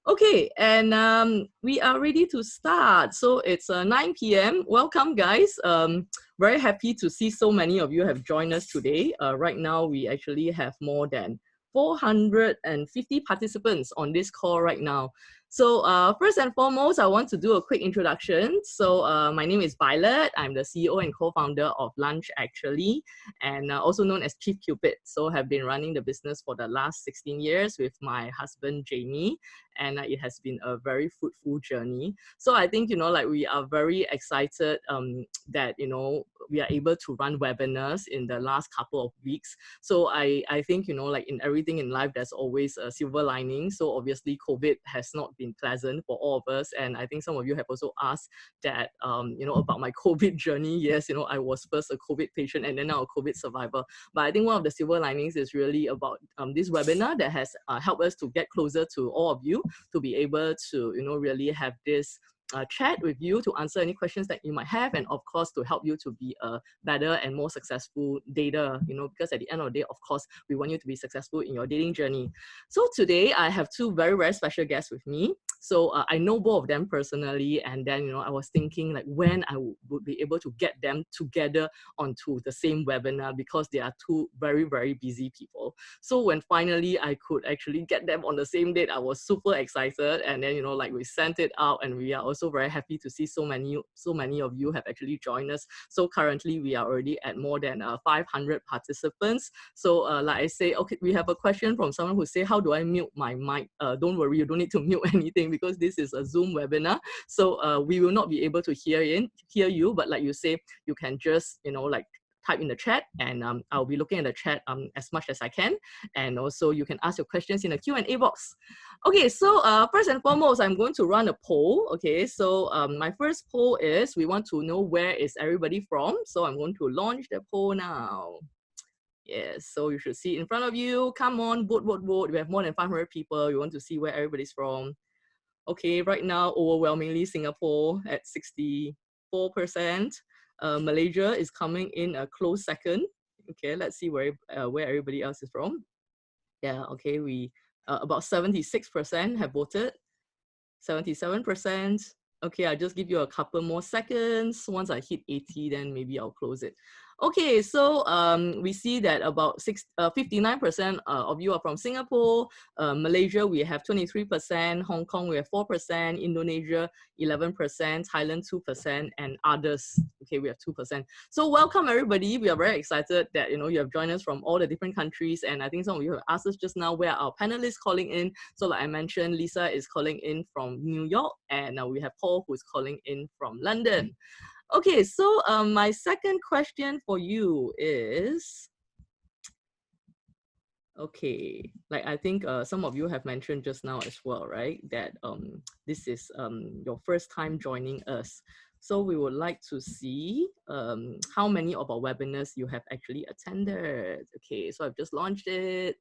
Okay, and we are ready to start. So it's 9 p.m. Welcome, guys. Very happy to see so many of you have joined us today. Right now, we actually have more than 450 participants on this call right now. So first and foremost, I want to do a quick introduction. So my name is Violet. I'm the CEO and co-founder of Lunch Actually, and also known as Chief Cupid. So have been running the business for the last 16 years with my husband, Jamie, and it has been a very fruitful journey. So I think, like we are very excited that, we are able to run webinars in the last couple of weeks. So I think, like in everything in life, there's always a silver lining. So obviously COVID has not been pleasant for all of us. And I think some of you have also asked that, about my COVID journey. Yes, I was first a COVID patient and then now a COVID survivor. But I think one of the silver linings is really about this webinar that has helped us to get closer to all of you, to be able to, really have this chat with you to answer any questions that you might have, and of course to help you to be a better and more successful dater, because at the end of the day, of course, we want you to be successful in your dating journey. So today I have two very, very special guests with me. So I know both of them personally, and then I was thinking like when I would be able to get them together onto the same webinar, because they are two very, very busy people. So when finally I could actually get them on the same date, I was super excited. And then like we sent it out, and we are also very happy to see so many of you have actually joined us. So currently we are already at more than 500 participants. So like I say, okay, we have a question from someone who say, how do I mute my mic? Don't worry, you don't need to mute anything, because this is a Zoom webinar. So we will not be able to hear you, but like you say, you can just like type in the chat, and I'll be looking at the chat as much as I can. And also you can ask your questions in the Q&A box. Okay, so first and foremost, I'm going to run a poll. Okay, so my first poll is, we want to know where is everybody from. So I'm going to launch the poll now. Yes, so you should see it in front of you. Come on, vote, vote, vote. We have more than 500 people. We want to see where everybody's from. Okay, right now, overwhelmingly Singapore at 64%. Malaysia is coming in a close second. Okay, let's see where everybody else is from. Yeah, okay, we about 76% have voted, 77%. Okay, I'll just give you a couple more seconds. Once I hit 80, then maybe I'll close it. Okay, so we see that about 59% of you are from Singapore. Malaysia, we have 23%. Hong Kong, we have 4%. Indonesia, 11%. Thailand, 2%. And others, okay, we have 2%. So welcome, everybody. We are very excited that, you have joined us from all the different countries. And I think some of you have asked us just now where our panelists calling in. So like I mentioned, Lisa is calling in from New York. And we have Paul, who is calling in from London. Okay, so my second question for you is, okay, like I think some of you have mentioned just now as well, right? That this is your first time joining us. So we would like to see how many of our webinars you have actually attended. Okay, so I've just launched it.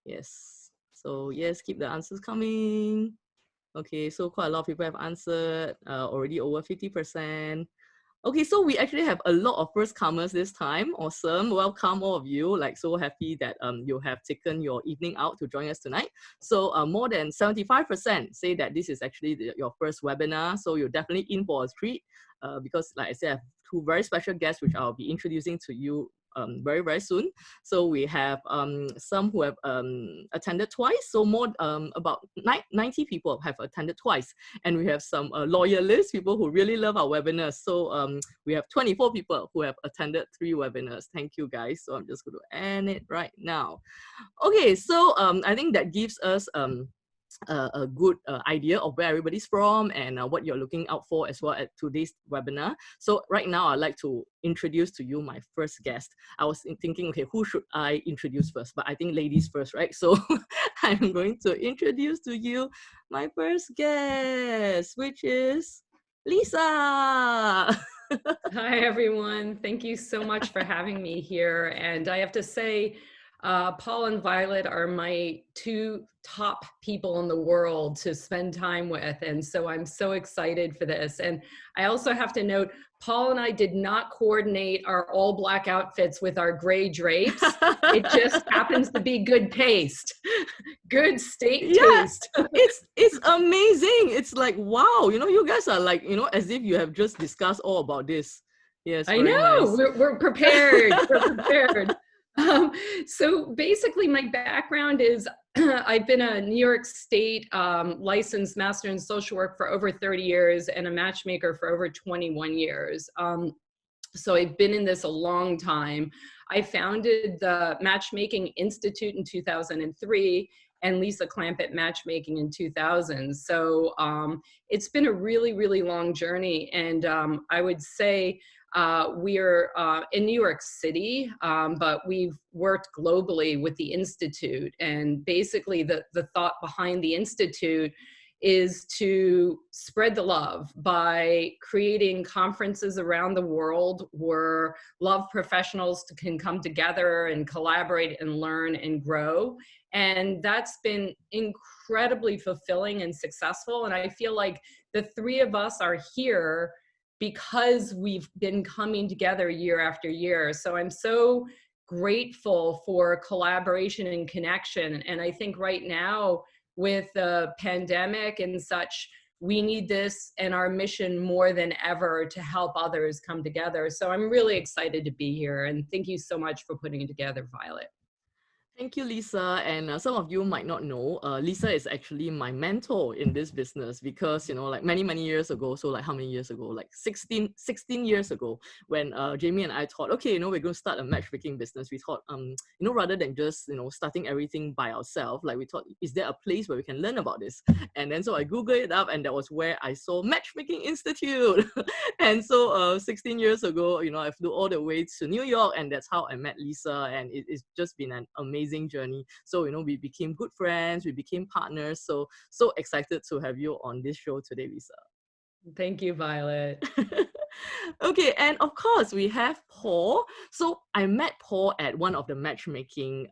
Yes, so yes, keep the answers coming. Okay, so quite a lot of people have answered, already over 50%. Okay, so we actually have a lot of first comers this time. Awesome. Welcome all of you. Like, so happy that you have taken your evening out to join us tonight. So more than 75% say that this is actually your first webinar. So you're definitely in for a treat, because like I said, I have two very special guests, which I'll be introducing to you very, very soon. So we have some who have attended twice. So more about 90 people have attended twice. And we have some loyalists, people who really love our webinars. So we have 24 people who have attended 3 webinars. Thank you, guys. So I'm just going to end it right now. Okay, so I think that gives us a good idea of where everybody's from and what you're looking out for as well at today's webinar. So right now, I'd like to introduce to you my first guest. I was thinking, okay, who should I introduce first? But I think ladies first, right? So I'm going to introduce to you my first guest, which is Lisa. Hi, everyone. Thank you so much for having me here. And I have to say, Paul and Violet are my two top people in the world to spend time with. And so I'm so excited for this. And I also have to note, Paul and I did not coordinate our all black outfits with our gray drapes. It just happens to be good taste, good state Yeah, taste. it's amazing. It's like, wow, you guys are like, as if you have just discussed all about this. Yes, I very know, nice. we're prepared. We're prepared. So basically, my background is I've been a New York State licensed master in social work for over 30 years and a matchmaker for over 21 years. So I've been in this a long time. I founded the Matchmaking Institute in 2003 and Lisa Clampett Matchmaking in 2000. So it's been a really, really long journey. And I would say we're in New York City, but we've worked globally with the Institute. And basically the thought behind the Institute is to spread the love by creating conferences around the world where love professionals can come together and collaborate and learn and grow. And that's been incredibly fulfilling and successful. And I feel like the three of us are here because we've been coming together year after year. So I'm so grateful for collaboration and connection. And I think right now, with the pandemic and such, we need this and our mission more than ever to help others come together. So I'm really excited to be here. And thank you so much for putting it together, Violet. Thank you, Lisa. And some of you might not know, Lisa is actually my mentor in this business because, like many, many years ago, so like how many years ago? Like 16 years ago, when Jamie and I thought, okay, we're going to start a matchmaking business. We thought, rather than just, starting everything by ourselves, like we thought, is there a place where we can learn about this? And then so I Googled it up and that was where I saw Matchmaking Institute. And so 16 years ago, I flew all the way to New York and that's how I met Lisa. And it's just been an amazing journey. So, we became good friends, we became partners. So excited to have you on this show today, Lisa. Thank you, Violet. Okay, and of course we have Paul. So I met Paul at one of the Matchmaking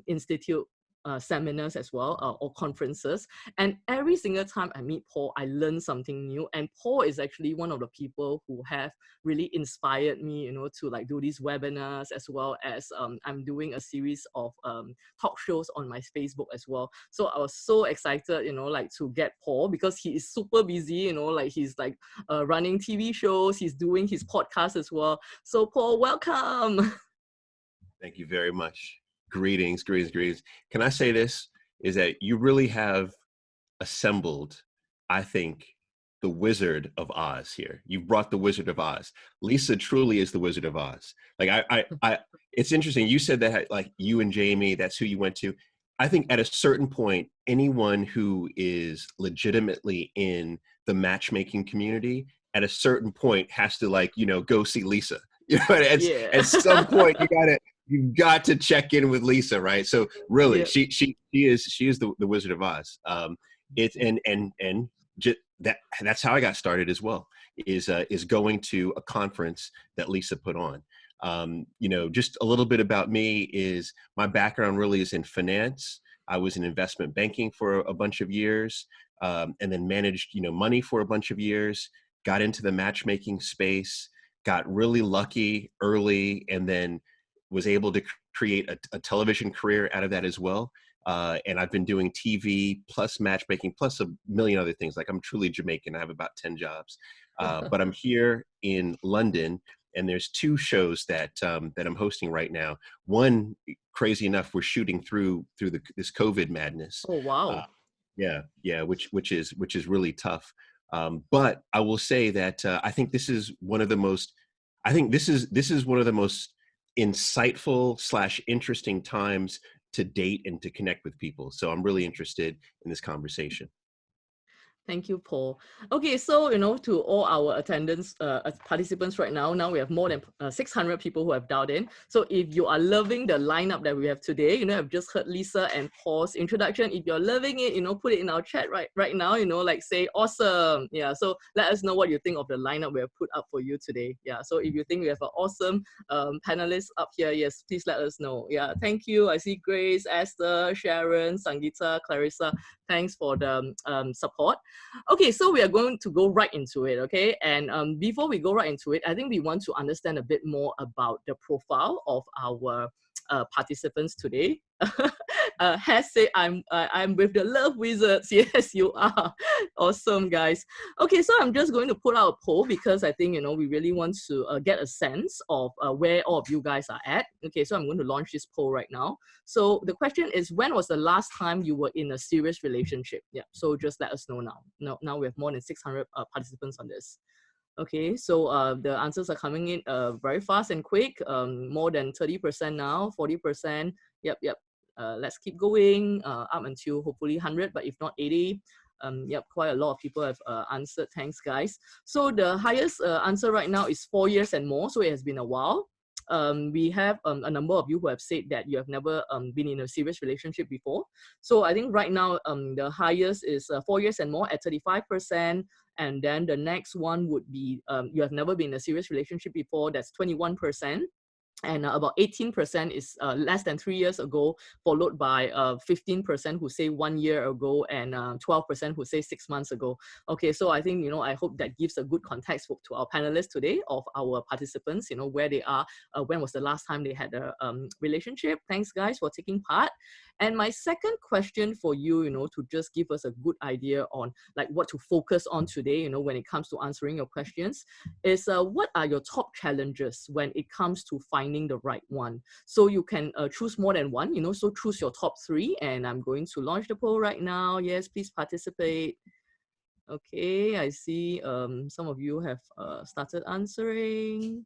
Institute seminars as well, or conferences. And every single time I meet Paul, I learn something new. And Paul is actually one of the people who have really inspired me, to like do these webinars, as well as I'm doing a series of talk shows on my Facebook as well. So I was so excited, like to get Paul because he is super busy, like he's like running TV shows, he's doing his podcast as well. So Paul, welcome. Thank you very much. Greetings, greetings, greetings. Can I say this, is that you really have assembled, I think, the Wizard of Oz here. You've brought the Wizard of Oz. Lisa truly is the Wizard of Oz. Like it's interesting. You said that like you and Jamie, that's who you went to. I think at a certain point, anyone who is legitimately in the matchmaking community at a certain point has to like, go see Lisa. At some point you've got to check in with Lisa, right? So really, she is the Wizard of Oz. That's how I got started as well. Is going to a conference that Lisa put on. Just a little bit about me is my background really is in finance. I was in investment banking for a bunch of years, and then managed money for a bunch of years. Got into the matchmaking space. Got really lucky early, and then was able to create a television career out of that as well. And I've been doing TV plus matchmaking plus a million other things. Like I'm truly Jamaican. I have about 10 jobs, but I'm here in London, and there's two shows that I'm hosting right now. One, crazy enough, we're shooting through this COVID madness. Oh wow! Yeah, which is really tough. But I will say that I think this is one of the most. I think this is one of the most insightful / interesting times to date and to connect with people. So I'm really interested in this conversation. Thank you, Paul. Okay, so, to all our attendants, participants right now we have more than 600 people who have dialed in. So if you are loving the lineup that we have today, I've just heard Lisa and Paul's introduction. If you're loving it, put it in our chat right now, like say, awesome. Yeah, so let us know what you think of the lineup we have put up for you today. Yeah, so if you think we have an awesome panelists up here, yes, please let us know. Yeah, thank you. I see Grace, Esther, Sharon, Sangeeta, Clarissa. Thanks for the support. Okay, so we are going to go right into it, okay? And before we go right into it, I think we want to understand a bit more about the profile of our participants today. Has say I'm with the love wizards. Yes, you are. Awesome, guys. Okay, so I'm just going to put out a poll because I think we really want to get a sense of where all of you guys are at. Okay, so I'm going to launch this poll right now. So the question is, when was the last time you were in a serious relationship? Yeah, so just let us know now. Now we have more than 600 participants on this. Okay, so the answers are coming in very fast and quick. More than 30% now, 40%. Yep. Let's keep going up until hopefully 100, but if not 80. Yep, quite a lot of people have answered. Thanks, guys. So the highest answer right now is 4 years and more. So it has been a while. We have a number of you who have said that you have never been in a serious relationship before. So I think right now the highest is 4 years and more at 35%. And then the next one would be you have never been in a serious relationship before. That's 21%. And about 18% is less than 3 years ago, followed by 15% who say 1 year ago, and 12% who say 6 months ago. Okay, so I think, I hope that gives a good context to our panelists today of our participants, where they are, when was the last time they had a relationship. Thanks, guys, for taking part. And my second question for you, to just give us a good idea on like what to focus on today, when it comes to answering your questions, is what are your top challenges when it comes to finding the right one? So you can choose more than one, so choose your top 3, and I'm going to launch the poll right now. Yes, please participate. Okay, I see some of you have started answering.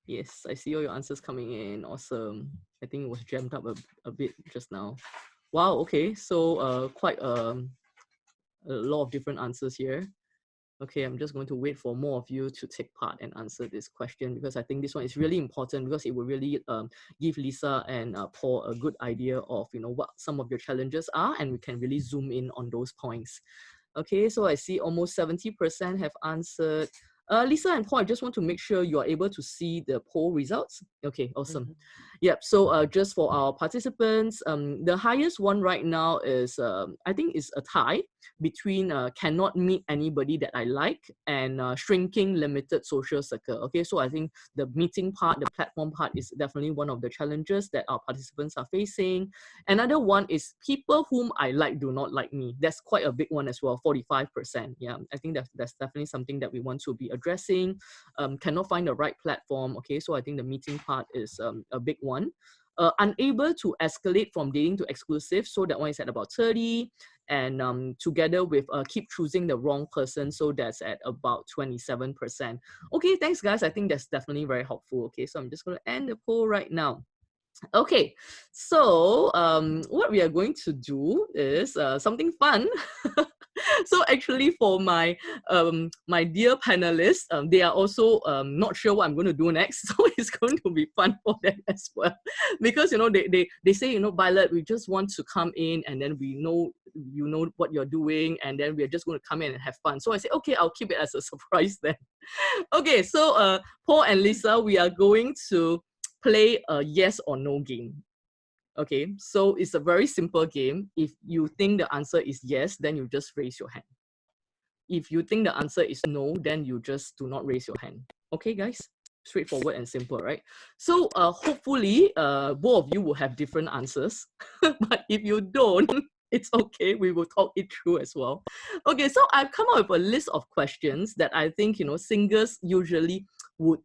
Yes, I see all your answers coming in. Awesome. I think it was jammed up a bit just now. Wow, okay, so quite a lot of different answers here. Okay, I'm just going to wait for more of you to take part and answer this question, because I think this one is really important, because it will really give Lisa and Paul a good idea of what some of your challenges are, and we can really zoom in on those points. Okay, so I see almost 70% have answered. Lisa and Paul, I just want to make sure you are able to see the poll results. Okay, awesome. Mm-hmm. Yep, so just for our participants, the highest one right now is, I think is a tie between cannot meet anybody that I like and shrinking limited social circle. Okay, so I think the meeting part, the platform part is definitely one of the challenges that our participants are facing. Another one is people whom I like do not like me. That's quite a big one as well, 45%. Yeah, I think that's definitely something that we want to be addressing. Cannot find the right platform. Okay, so I think the meeting part is a big one. Unable to escalate from dating to exclusive, so that one is at about 30, and together with keep choosing the wrong person, so that's at about 27%. Okay, thanks, guys. I think that's definitely very helpful. Okay, so I'm just going to end the poll right now. Okay, so what we are going to do is something fun. So actually, for my my dear panelists, they are also not sure what I'm going to do next. So it's going to be fun for them as well, because they say, Violet, we just want to come in, and then we know what you're doing, and then we're just going to come in and have fun. So I say, okay, I'll keep it as a surprise then. Okay, so Paul and Lisa, we are going to play a yes or no game. Okay, so it's a very simple game. If you think the answer is yes, then you just raise your hand. If you think the answer is no, then you just do not raise your hand. Okay, guys? Straightforward and simple, right? So hopefully, both of you will have different answers. But if you don't, it's okay. We will talk it through as well. Okay, so I've come up with a list of questions that I think, singles usually would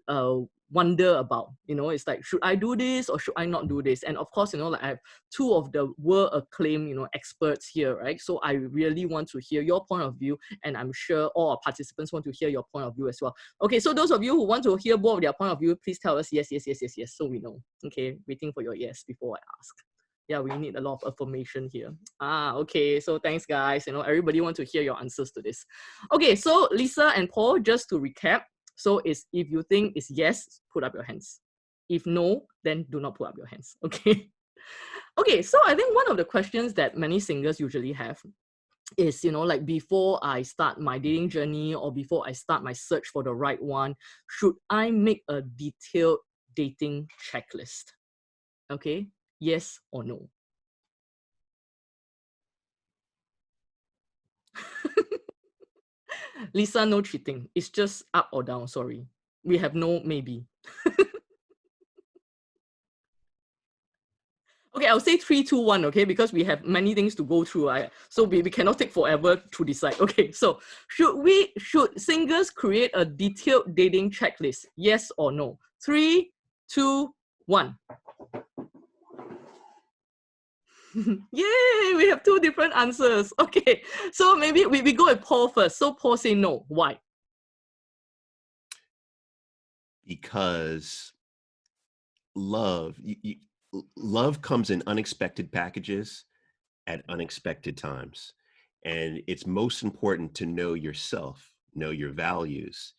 wonder about. It's like, should I do this or should I not do this? And of course, like I have two of the world acclaimed, experts here, right? So I really want to hear your point of view, and I'm sure all our participants want to hear your point of view as well. Okay, so those of you who want to hear both of their point of view, please tell us yes, yes, yes, yes, yes, so we know. Okay, waiting for your yes before I ask. Yeah, we need a lot of affirmation here. Okay. So thanks, guys. Everybody want to hear your answers to this. Okay. So Lisa and Paul, just to recap. So if you think it's yes, put up your hands. If no, then do not put up your hands. Okay. Okay. So I think one of the questions that many singles usually have is, like before I start my dating journey or before I start my search for the right one, should I make a detailed dating checklist? Okay. Yes or no? Lisa, no cheating. It's just up or down. Sorry. We have no maybe. Okay, I'll say 3, 2, 1, okay, because we have many things to go through. So we cannot take forever to decide. Okay, so should singles create a detailed dating checklist? Yes or no? 3, 2, 1. Yay, we have 2 different answers. Okay, so maybe we go with Paul first. So Paul say no. Why? Because love comes in unexpected packages at unexpected times, and it's most important to know yourself, know your values,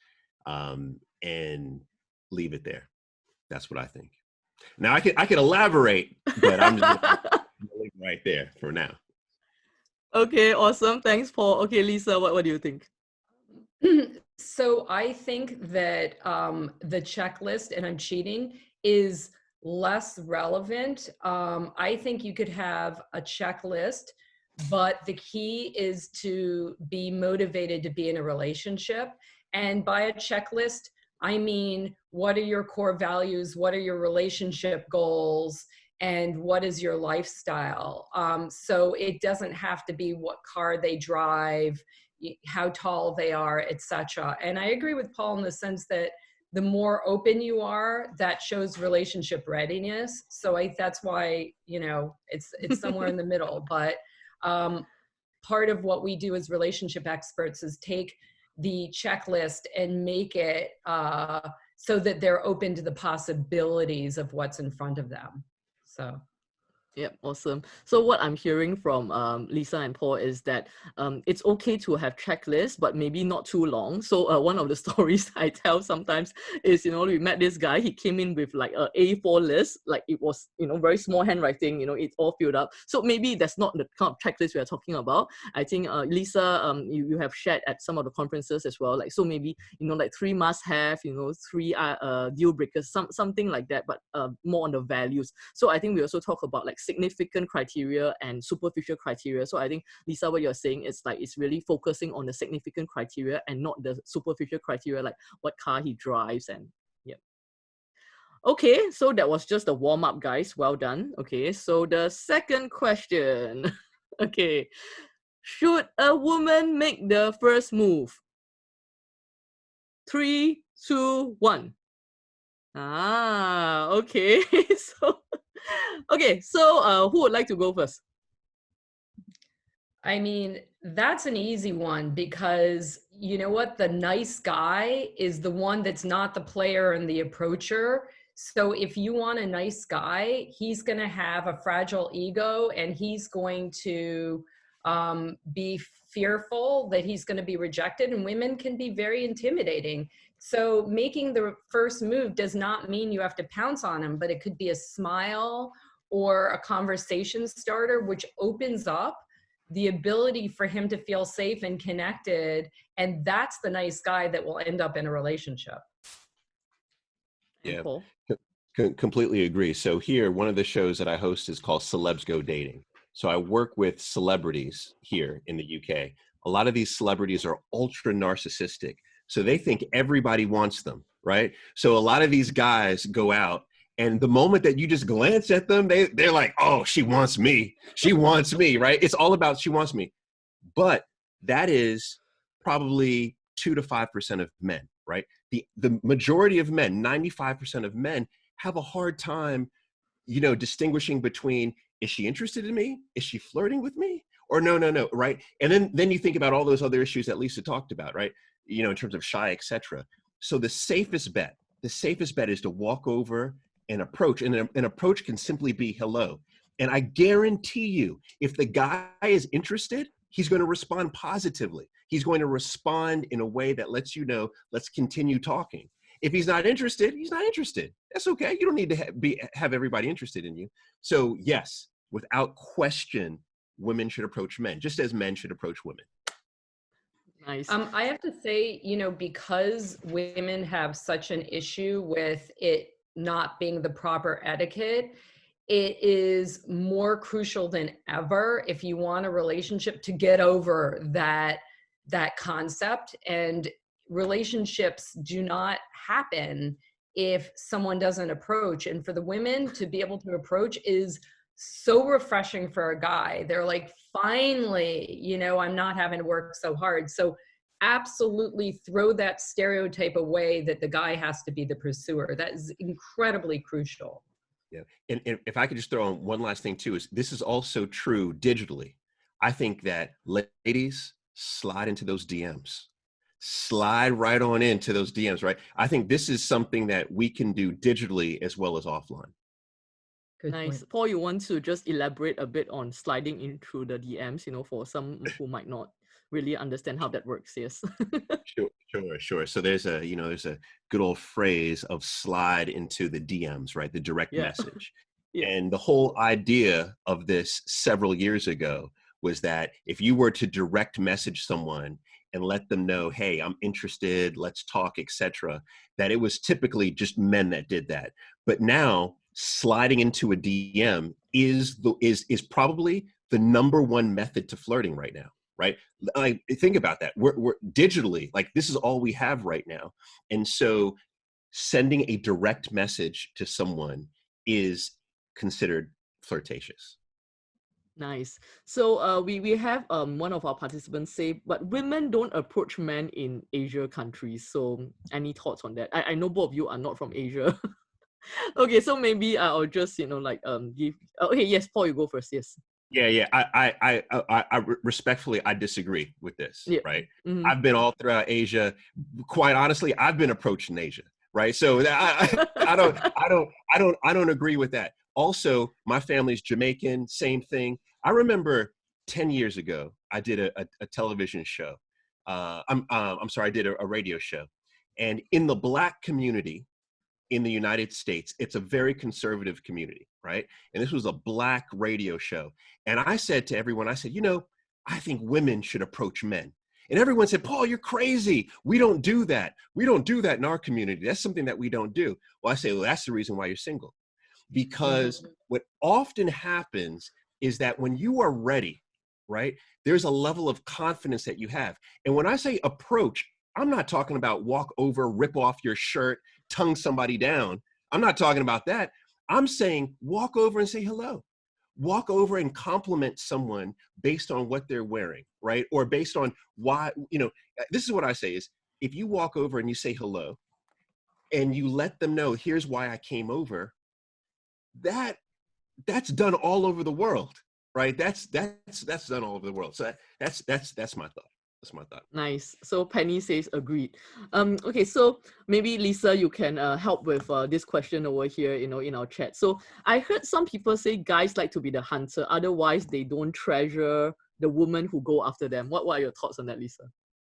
and leave it there. That's what I think. Now I can elaborate, but I'm just gonna leave it right there for now. Okay, awesome. Thanks, Paul. Okay, Lisa, what do you think? So I think that the checklist, and I'm cheating, is less relevant. I think you could have a checklist, but the key is to be motivated to be in a relationship. And by a checklist, I mean, what are your core values? What are your relationship goals? And what is your lifestyle? So it doesn't have to be what car they drive, how tall they are, etc. And I agree with Paul in the sense that the more open you are, that shows relationship readiness. So that's why, it's somewhere in the middle. But part of what we do as relationship experts is take the checklist and make it so that they're open to the possibilities of what's in front of them. So. Yep, awesome. So what I'm hearing from Lisa and Paul is that it's okay to have checklists, but maybe not too long. So one of the stories I tell sometimes is, we met this guy. He came in with like a A4 list, like it was, very small handwriting. It's all filled up. So maybe that's not the kind of checklist we are talking about. I think Lisa, you have shared at some of the conferences as well. Like so maybe like 3 must-have, 3 deal breakers, something like that, but more on the values. So I think we also talk about like significant criteria and superficial criteria. So I think, Lisa, what you're saying is like it's really focusing on the significant criteria and not the superficial criteria, like what car he drives and yeah. Okay, so that was just a warm-up, guys. Well done. Okay, so the second question. Okay, should a woman make the first move? 3, 2, 1. Okay. So who would like to go first? I mean, that's an easy one because you know what? The nice guy is the one that's not the player and the approacher. So if you want a nice guy, he's going to have a fragile ego and he's going to be fearful that he's going to be rejected, and women can be very intimidating. So making the first move does not mean you have to pounce on him, but it could be a smile or a conversation starter, which opens up the ability for him to feel safe and connected. And that's the nice guy that will end up in a relationship. Yeah, completely agree. So here, one of the shows that I host is called Celebs Go Dating. So I work with celebrities here in the UK. A lot of these celebrities are ultra narcissistic. So they think everybody wants them, right? So a lot of these guys go out, and the moment that you just glance at them, they're like, oh, she wants me. She wants me, right? It's all about she wants me. But that is probably 2 to 5% of men, right? The majority of men, 95% of men, have a hard time, distinguishing between, is she interested in me? Is she flirting with me? Or no, right? And then you think about all those other issues that Lisa talked about, right? In terms of shy, etc. So the safest bet is to walk over and approach. And an approach can simply be hello. And I guarantee you, if the guy is interested, he's going to respond positively. He's going to respond in a way that lets you know, let's continue talking. If he's not interested, he's not interested. That's okay. You don't need to have everybody interested in you. So yes, without question, women should approach men, just as men should approach women. Nice. I have to say, you know, because women have such an issue with it not being the proper etiquette, it is more crucial than ever if you want a relationship to get over that concept. And relationships do not happen if someone doesn't approach. And for the women to be able to approach is so refreshing for a guy. They're like, finally, you know, I'm not having to work so hard. So absolutely throw that stereotype away that the guy has to be the pursuer. That is incredibly crucial. Yeah. And if I could just throw on one last thing too, is this is also true digitally. I think that ladies, slide into those DMs. Slide right on into those DMs, right? I think this is something that we can do digitally as well as offline. Good Nice. point. Paul, you want to just elaborate a bit on sliding in through the DMs, you know, for some who might not really understand how that works, yes. Sure. So there's a good old phrase of slide into the DMs, right? The direct Yeah. message. Yeah. And the whole idea of this several years ago was that if you were to direct message someone and let them know, hey, I'm interested, let's talk, etc., that it was typically just men that did that. But now sliding into a DM is probably the number one method to flirting right now. Right? Like, think about that. We're digitally, like, this is all we have right now. And so sending a direct message to someone is considered flirtatious. Nice. So we have one of our participants say, but women don't approach men in Asia countries. So any thoughts on that? I know both of you are not from Asia. Okay, so maybe I'll just, you know, like give. Okay, yes, Paul, you go first. Yes. Yeah. I respectfully, I disagree with this. Yeah. Right. Mm-hmm. I've been all throughout Asia. Quite honestly, I've been approached in Asia. Right. So I don't agree with that. Also, my family's Jamaican. Same thing. I remember 10 years ago, I did a television show. I'm sorry, I did a radio show, and in the Black community in the United States, it's a very conservative community, right? And this was a Black radio show. And I said to everyone, I said, you know, I think women should approach men. And everyone said, Paul, you're crazy. We don't do that. We don't do that in our community. That's something that we don't do. Well, I say, well, that's the reason why you're single. Because what often happens is that when you are ready, right, there's a level of confidence that you have. And when I say approach, I'm not talking about walk over, rip off your shirt, tongue somebody down. I'm not talking about that. I'm saying walk over and say hello. Walk over and compliment someone based on what they're wearing, right? Or based on why, you know, this is what I say is, if you walk over and you say hello and you let them know, here's why I came over, that's done all over the world, right? That's done all over the world. So that's my thought. That's my thought. Nice. So Penny says agreed. Okay, so maybe Lisa, you can help with this question over here, you know, in our chat. So I heard some people say guys like to be the hunter, otherwise they don't treasure the women who go after them. What are your thoughts on that, Lisa?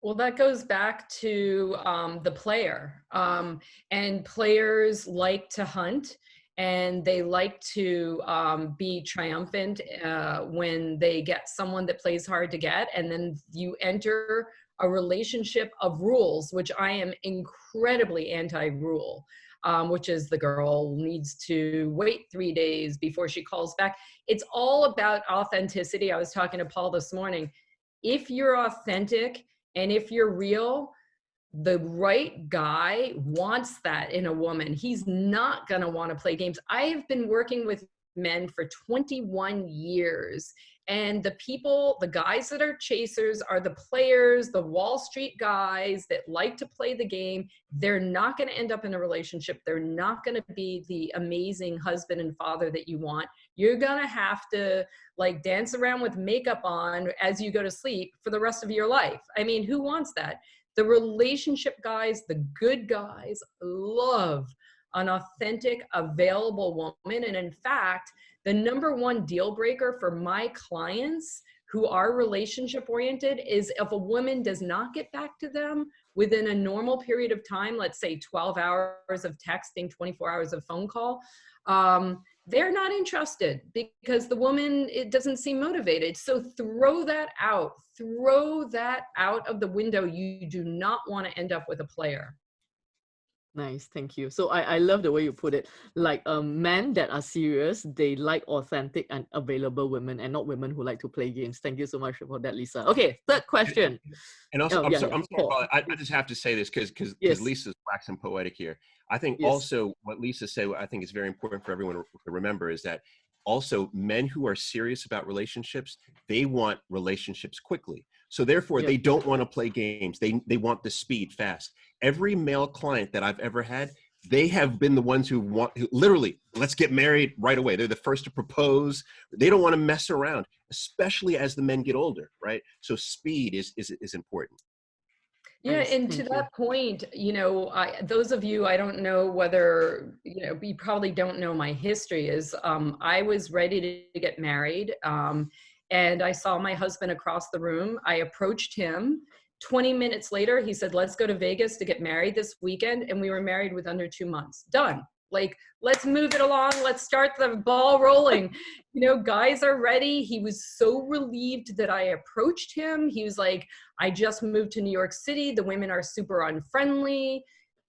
Well, that goes back to the player. And players like to hunt, and they like to be triumphant when they get someone that plays hard to get. And then you enter a relationship of rules, which I am incredibly anti-rule, which is the girl needs to wait 3 days before she calls back. It's all about authenticity. I was talking to Paul this morning. If you're authentic and if you're real, the right guy wants that in a woman. He's not going to want to play games. I have been working with men for 21 years. And the guys that are chasers are the players, the Wall Street guys that like to play the game. They're not going to end up in a relationship. They're not going to be the amazing husband and father that you want. You're going to have to like dance around with makeup on as you go to sleep for the rest of your life. I mean, who wants that? The relationship guys, the good guys, love an authentic, available woman. And in fact, the #1 deal breaker for my clients who are relationship oriented is if a woman does not get back to them within a normal period of time, let's say 12 hours of texting, 24 hours of phone call, they're not interested because the woman, it doesn't seem motivated. So throw that out of the window. You do not want to end up with a player. Nice, thank you. So I love the way you put it. Like men that are serious, they like authentic and available women, and not women who like to play games. Thank you so much for that, Lisa. Okay, third question. And also, I'm sorry, Paul. I just have to say this because Yes. Lisa's waxing poetic here. I think Yes. also what Lisa said, I think is very important for everyone to remember is that also men who are serious about relationships, they want relationships quickly. So therefore, Yep. they don't want to play games. They want the speed fast. Every male client that I've ever had, they have been the ones who literally, let's get married right away. They're the first to propose. They don't want to mess around, especially as the men get older, right? So speed is important. Yeah, Nice, and to thank you. that point, you know, those of you, I don't know whether, you know, you probably don't know my history is I was ready to get married and I saw my husband across the room. I approached him. 20 minutes later, he said, let's go to Vegas to get married this weekend. And we were married with under 2 months. Done. Like, let's move it along. Let's start the ball rolling. You know, guys are ready. He was so relieved that I approached him. He was like, I just moved to New York City. The women are super unfriendly.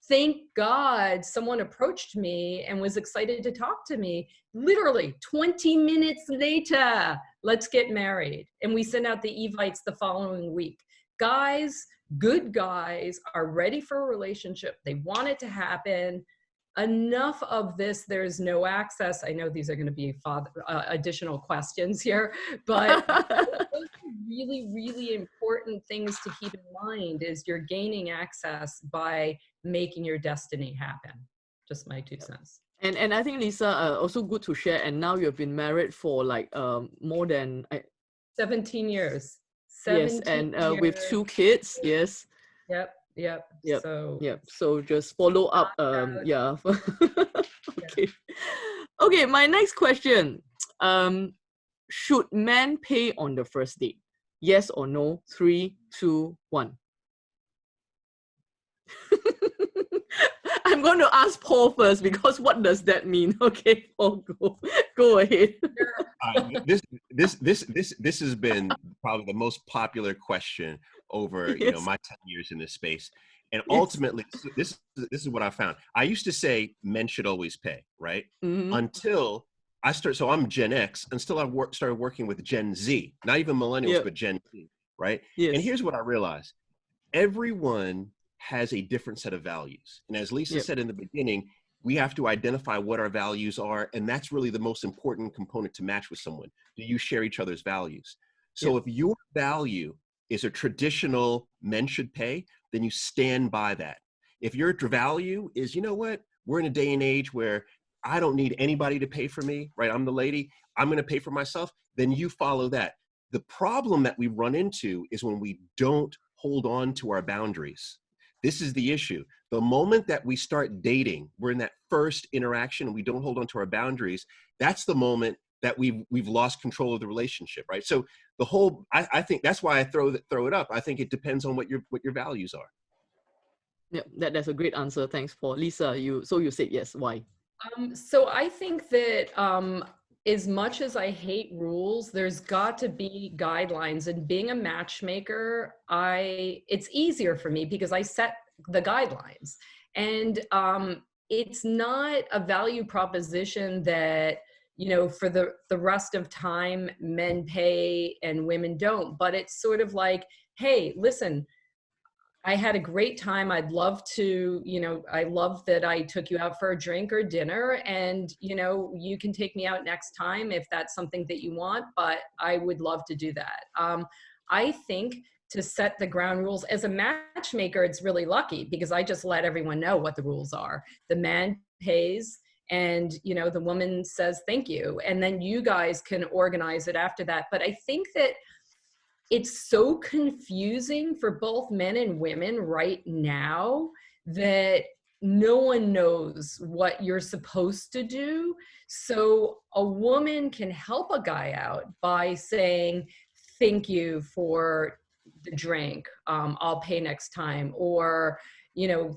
Thank God someone approached me and was excited to talk to me. Literally 20 minutes later, let's get married. And we sent out the evites the following week. Guys, good guys are ready for a relationship. They want it to happen. Enough of this, there's no access. I know these are going to be additional questions here, but those are really, really important things to keep in mind is you're gaining access by making your destiny happen. Just my 2 cents. And I think, Lisa, also good to share. And now you've been married for like more than 17 years. Yes, and with 2 kids. Yes. Yep. So just follow up. Yeah. Okay, my next question. Should men pay on the first date? Yes or no? 3, 2, 1. I'm going to ask Paul first because what does that mean? Okay, Paul, go ahead. This has been probably the most popular question over my 10 years in this space. And ultimately, this is what I found. I used to say men should always pay, right? Mm-hmm. Until I started, so I'm Gen X, until I started working with Gen Z, not even millennials, but Gen Z, right? Yes. And here's what I realized. Everyone has a different set of values. And as Lisa said in the beginning, we have to identify what our values are. And that's really the most important component to match with someone. Do you share each other's values? So if your value is a traditional men should pay, then you stand by that. If your value is, you know what, we're in a day and age where I don't need anybody to pay for me, right? I'm the lady, I'm going to pay for myself, then you follow that. The problem that we run into is when we don't hold on to our boundaries. This is the issue. The moment that we start dating, we're in that first interaction and we don't hold on to our boundaries, that's the moment that we've lost control of the relationship, right? So the whole, I think that's why I throw it up. I think it depends on what your values are. Yeah, that's a great answer. Thanks, Paul. Lisa, you said yes. Why? So I think that as much as I hate rules, there's got to be guidelines. And being a matchmaker, it's easier for me because I set the guidelines. And it's not a value proposition that, for the rest of time, men pay and women don't. But it's sort of like, hey, listen, I had a great time. I'd love to, I love that I took you out for a drink or dinner and, you can take me out next time if that's something that you want, but I would love to do that. I think to set the ground rules as a matchmaker, it's really lucky because I just let everyone know what the rules are. The man pays and, the woman says, thank you. And then you guys can organize it after that. But I think that it's so confusing for both men and women right now that no one knows what you're supposed to do. So a woman can help a guy out by saying, thank you for the drink. I'll pay next time. Or,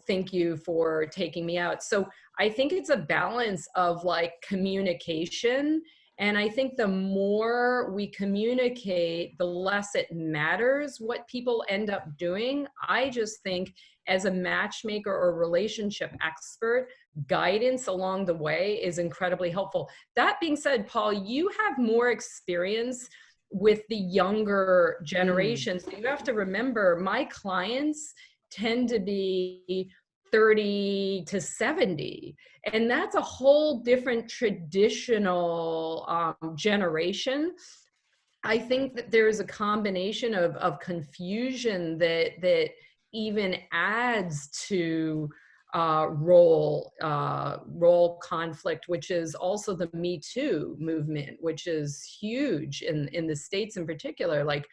thank you for taking me out. So I think it's a balance of like communication. And I think the more we communicate, the less it matters what people end up doing. I just think as a matchmaker or relationship expert, guidance along the way is incredibly helpful. That being said, Paul, you have more experience with the younger generation. So you have to remember, my clients tend to be 30 to 70. And that's a whole different traditional generation. I think that there's a combination of confusion that even adds to role conflict, which is also the Me Too movement, which is huge in the States in particular. Like,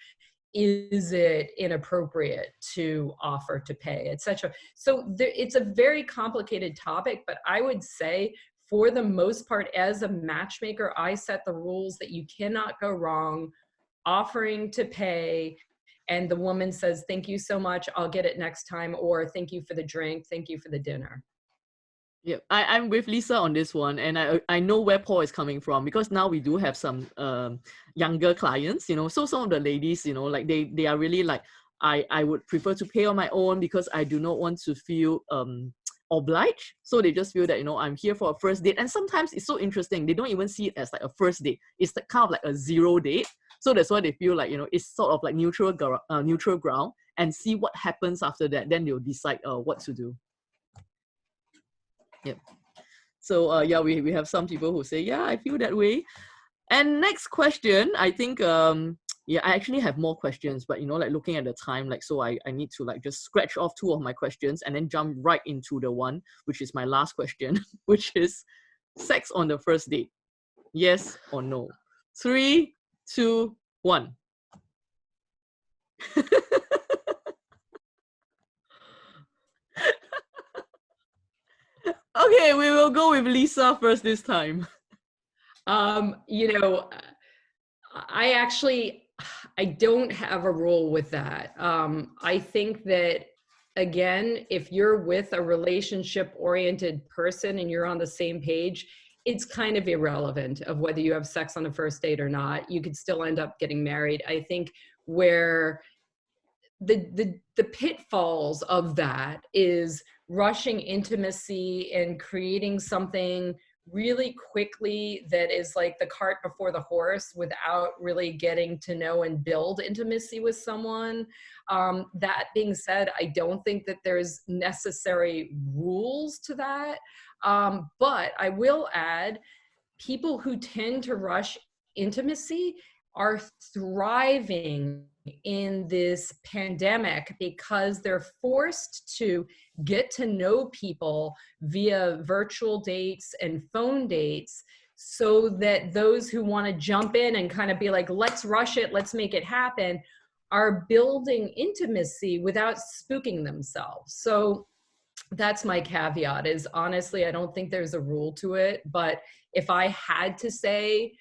is it inappropriate to offer to pay, etc.? So it's a very complicated topic, but I would say for the most part, as a matchmaker, I set the rules that you cannot go wrong offering to pay, and the woman says, thank you so much, I'll get it next time, or thank you for the drink, thank you for the dinner. Yeah, I'm with Lisa on this one, and I know where Paul is coming from, because now we do have some younger clients, so some of the ladies, like they are really like, I would prefer to pay on my own because I do not want to feel obliged. So they just feel that, I'm here for a first date. And sometimes it's so interesting, they don't even see it as like a first date. It's like kind of like a zero date. So that's why they feel like, it's sort of like neutral ground, and see what happens after that. Then they'll decide what to do. Yep. So yeah, we have some people who say, yeah, I feel that way. And next question, I think, yeah, I actually have more questions, but like looking at the time, like, so I need to like just scratch off 2 of my questions and then jump right into the one, which is my last question, which is sex on the first date. Yes or no? 3, 2, 1. Okay, we will go with Lisa first this time. I don't have a rule with that. I think that, again, if you're with a relationship-oriented person and you're on the same page, it's kind of irrelevant of whether you have sex on the first date or not. You could still end up getting married. I think where the pitfalls of that is rushing intimacy and creating something really quickly that is like the cart before the horse without really getting to know and build intimacy with someone. That being said, I don't think that there's necessary rules to that. But I will add, people who tend to rush intimacy are thriving in this pandemic because they're forced to get to know people via virtual dates and phone dates, so that those who want to jump in and kind of be like, let's rush it, let's make it happen, are building intimacy without spooking themselves. So that's my caveat, is honestly, I don't think there's a rule to it. But if I had to say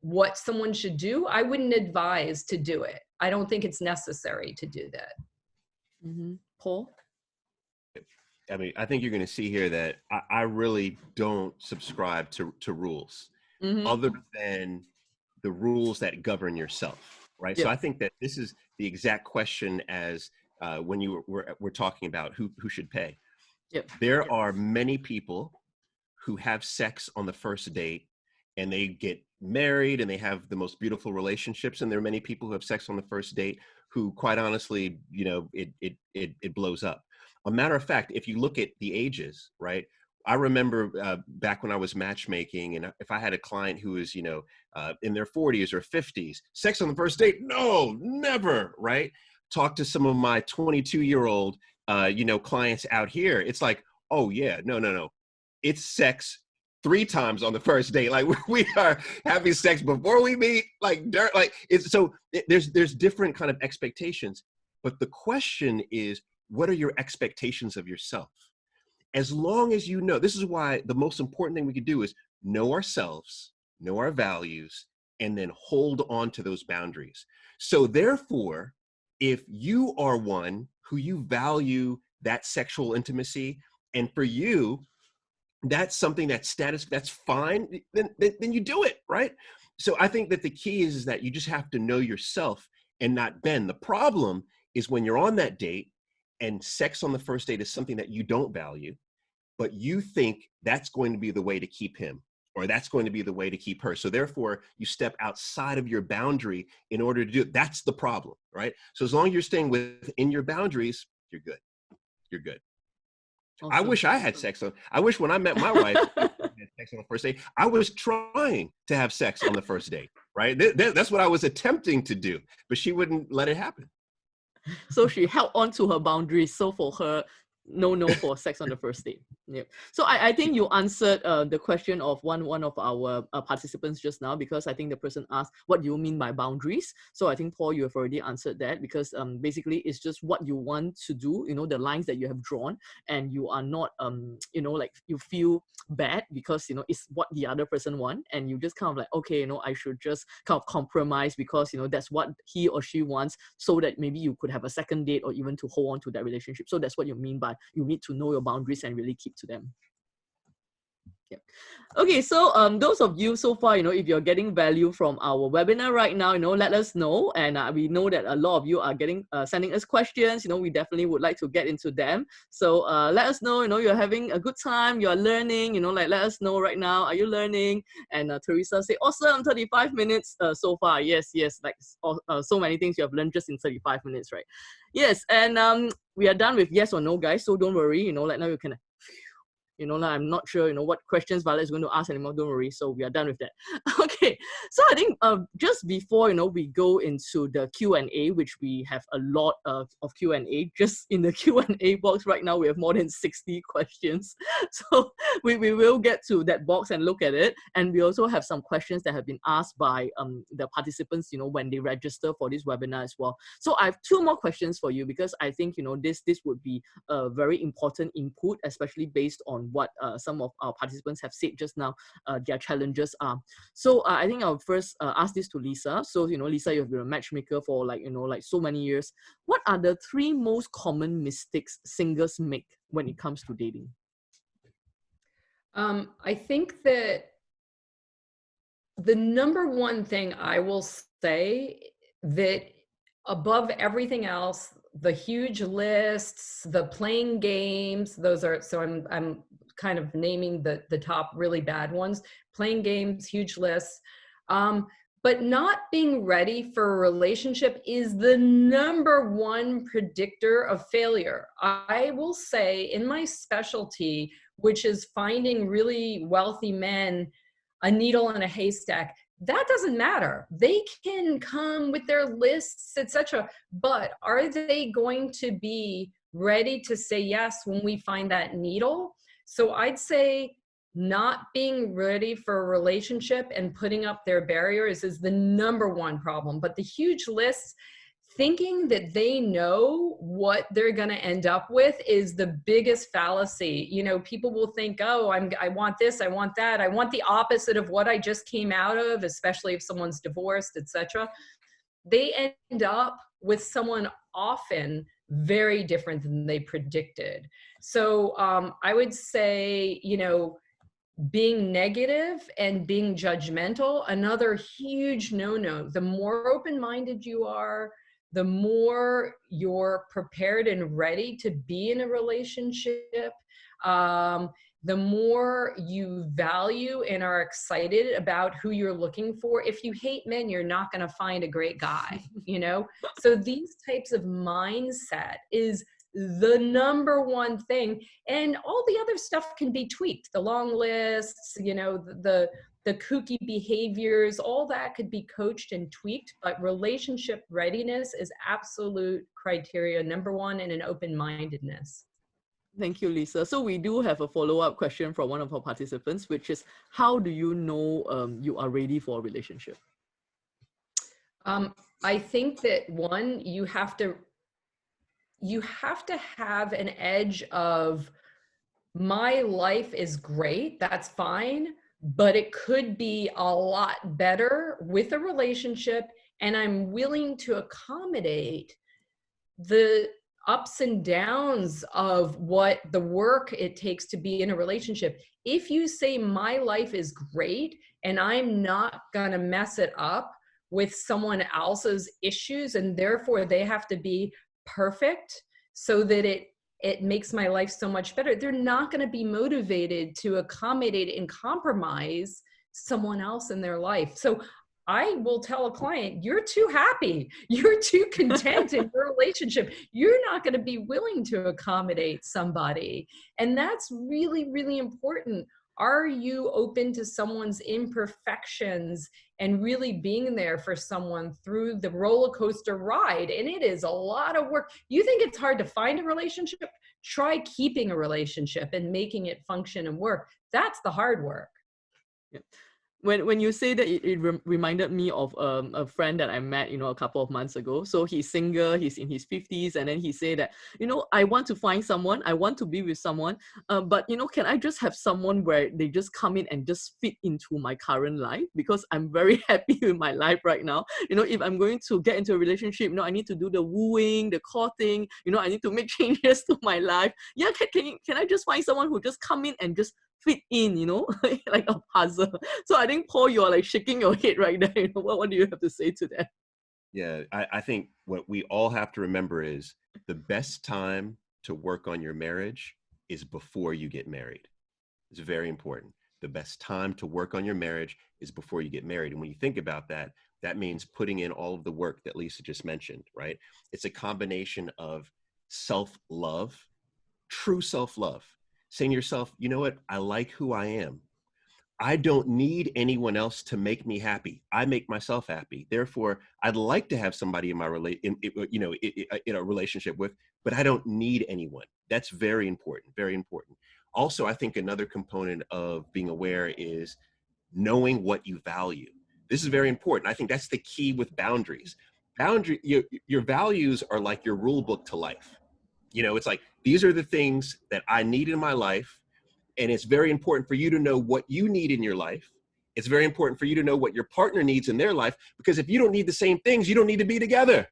what someone should do, I wouldn't advise to do it. I don't think it's necessary to do that. Mm-hmm. Paul? I mean, I think you're going to see here that I really don't subscribe to rules, other than the rules that govern yourself, right? Yep. So I think that this is the exact question as when we're talking about who should pay. Yep. There are many people who have sex on the first date and they get married and they have the most beautiful relationships. And there are many people who have sex on the first date who, quite honestly, it blows up. A matter of fact, if you look at the ages, right? I remember back when I was matchmaking, and if I had a client who was, in their 40s or 50s, sex on the first date, no, never, right? Talk to some of my 22-year-old, clients out here. It's like, oh yeah, no. It's sex 3 times on the first date. Like, we are having sex before we meet, like dirt. Like, it's so there's different kind of expectations, but the question is, what are your expectations of yourself? as long as you know, this is why the most important thing we could do is know ourselves, know our values, and then hold on to those boundaries. So therefore, if you are one who you value that sexual intimacy, and for you, that's something that's status, that's fine, then you do it, right? So I think that the key is that you just have to know yourself and not bend. The problem is when you're on that date and sex on the first date is something that you don't value, but you think that's going to be the way to keep him, or that's going to be the way to keep her. So therefore, you step outside of your boundary in order to do it. That's the problem, right? So as long as you're staying within your boundaries, you're good. You're good. Awesome. I wish I had sex on. I wish when I met my wife, I had sex on the first date. I was trying to have sex on the first date, right? That's what I was attempting to do, but she wouldn't let it happen. So she held on to her boundaries. So for her, no for sex on the first date. Yeah. So I think you answered the question of one of our participants just now, because I think the person asked, what do you mean by boundaries? So I think, Paul, you have already answered that, because basically it's just what you want to do, the lines that you have drawn, and you are not, like you feel bad because, it's what the other person want, and you just kind of like, okay, I should just kind of compromise because, that's what he or she wants, so that maybe you could have a second date or even to hold on to that relationship. So that's what you mean by you need to know your boundaries and really keep to them. Yeah. Okay, so those of you so far, if you're getting value from our webinar right now, let us know. And we know that a lot of you are sending us questions. We definitely would like to get into them. So let us know, you're having a good time, you're learning, like let us know right now, are you learning? And Teresa say, awesome, 35 minutes so far. Yes, like so many things you have learned just in 35 minutes, right? Yes, and we are done with yes or no, guys. So don't worry, like now you can, I'm not sure, what questions Violet is going to ask anymore. Don't worry. So we are done with that. Okay. So I think just before, we go into the Q&A, which we have a lot of Q&A. Just in the Q&A box right now, we have more than 60 questions. So we will get to that box and look at it. And we also have some questions that have been asked by the participants, when they register for this webinar as well. So I have 2 more questions for you, because I think, this would be a very important input, especially based on what some of our participants have said just now, their challenges are. So I think I'll first ask this to Lisa. So, Lisa, you've been a matchmaker for like so many years. What are the 3 most common mistakes singles make when it comes to dating? I think that the number one thing I will say, that above everything else, the huge lists, the playing games, those are, so I'm kind of naming the top really bad ones, playing games, huge lists, but not being ready for a relationship is the number one predictor of failure. I will say in my specialty, which is finding really wealthy men, a needle in a haystack, that doesn't matter. They can come with their lists, etc. But are they going to be ready to say yes when we find that needle? So I'd say not being ready for a relationship and putting up their barriers is the number one problem. But the huge lists, thinking that they know what they're going to end up with, is the biggest fallacy. People will think, oh, I want this, I want that, I want the opposite of what I just came out of, especially if someone's divorced, etc. They end up with someone often very different than they predicted. So I would say, being negative and being judgmental, another huge no-no. The more open-minded you are, the more you're prepared and ready to be in a relationship, the more you value and are excited about who you're looking for. If you hate men, you're not going to find a great guy, So these types of mindset is the number one thing. And all the other stuff can be tweaked. The long lists, the kooky behaviors, all that could be coached and tweaked, but relationship readiness is absolute criteria number one, and an open-mindedness. Thank you, Lisa. So we do have a follow-up question from one of our participants, which is, how do you know you are ready for a relationship? I think that one, you have to have an edge of my life is great, that's fine, but it could be a lot better with a relationship, and I'm willing to accommodate the ups and downs of what the work it takes to be in a relationship. If you say my life is great and I'm not gonna mess it up with someone else's issues, and therefore they have to be perfect so that it makes my life so much better, they're not going to be motivated to accommodate and compromise someone else in their life. So I will tell a client, you're too happy, you're too content in your relationship, you're not going to be willing to accommodate somebody. And that's really, really important. Are you open to someone's imperfections and really being there for someone through the roller coaster ride? And it is a lot of work. You think it's hard to find a relationship? Try keeping a relationship and making it function and work. That's the hard work. Yeah. When you say that, it reminded me of a friend that I met, a couple of months ago. So he's single, he's in his 50s, and then he said that, I want to find someone, I want to be with someone, but, can I just have someone where they just come in and just fit into my current life? Because I'm very happy with my life right now. If I'm going to get into a relationship, I need to do the wooing, the courting, I need to make changes to my life. Yeah, can I just find someone who just come in and just fit in, like a puzzle. So I think, Paul, you're like shaking your head right now. What do you have to say to that? Yeah, I think what we all have to remember is the best time to work on your marriage is before you get married. It's very important. The best time to work on your marriage is before you get married. And when you think about that, that means putting in all of the work that Lisa just mentioned, right? It's a combination of self-love, true self-love, saying to yourself, you know what? I like who I am. I don't need anyone else to make me happy. I make myself happy. Therefore, I'd like to have somebody in my in a relationship with, but I don't need anyone. That's very important, very important. Also, I think another component of being aware is knowing what you value. This is very important. I think that's the key with boundaries. Your values are like your rule book to life. It's like, these are the things that I need in my life. And it's very important for you to know what you need in your life. It's very important for you to know what your partner needs in their life, because if you don't need the same things, you don't need to be together.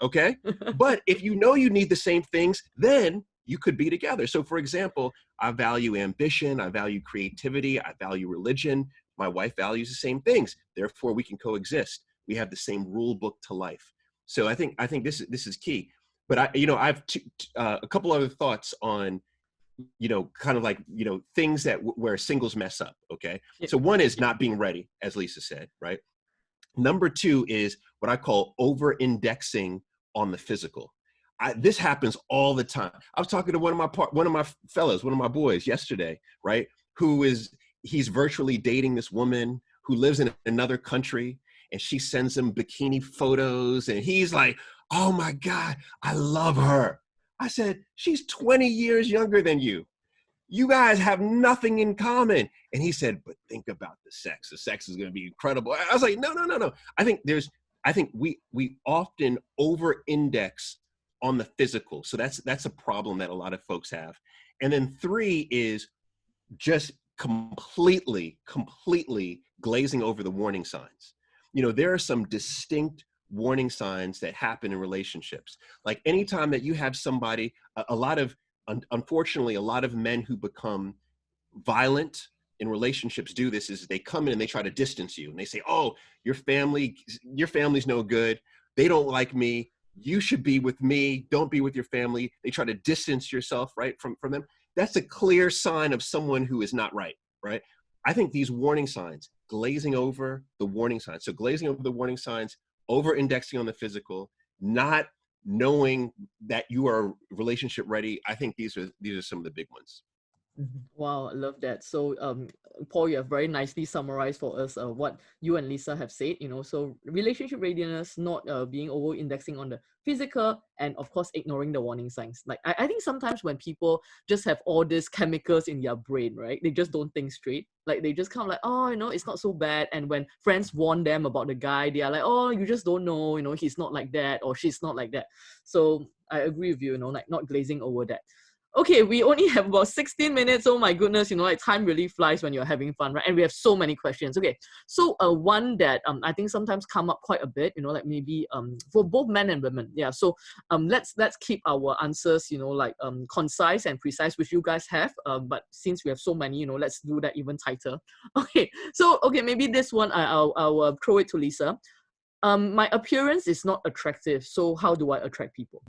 Okay. But if you know you need the same things, then you could be together. So for example, I value ambition. I value creativity. I value religion. My wife values the same things. Therefore, we can coexist. We have the same rule book to life. So I think this is key. But I've a couple other thoughts on, kind of like, things where singles mess up. Okay. Yeah. So one is not being ready, as Lisa said, right? Number two is what I call over-indexing on the physical. This happens all the time. I was talking to one of my boys yesterday, right? He's virtually dating this woman who lives in another country, and she sends him bikini photos, and he's like, oh my God, I love her. I said, she's 20 years younger than you. You guys have nothing in common. And he said, but think about the sex. The sex is going to be incredible. I was like, no. I think we often over-index on the physical. So that's a problem that a lot of folks have. And then three is just completely glazing over the warning signs. There are some distinct warning signs that happen in relationships. Like anytime that you have somebody, unfortunately, a lot of men who become violent in relationships do this, is they come in and they try to distance you. And they say, oh, your family's no good. They don't like me. You should be with me. Don't be with your family. They try to distance yourself, right, from them. That's a clear sign of someone who is not right, right? I think these warning signs, glazing over the warning signs. So glazing over the warning signs, over-indexing on the physical, not knowing that you are relationship ready. I think these are some of the big ones. Wow, I love that. So, Paul, you have very nicely summarized for us what you and Lisa have said. So relationship readiness, not being over-indexing on the physical, and of course ignoring the warning signs. Like I think sometimes when people just have all these chemicals in their brain, right? They just don't think straight. Like they just kind of like, oh, it's not so bad. And when friends warn them about the guy, they are like, oh, you just don't know, he's not like that, or she's not like that. So I agree with you, like not glazing over that. Okay, we only have about 16 minutes. Oh my goodness, like time really flies when you're having fun, right? And we have so many questions. Okay, so one that I think sometimes come up quite a bit, like maybe for both men and women. Yeah, so let's keep our answers, like concise and precise, which you guys have. But since we have so many, let's do that even tighter. Okay, so maybe this one I'll throw it to Lisa. My appearance is not attractive, so how do I attract people?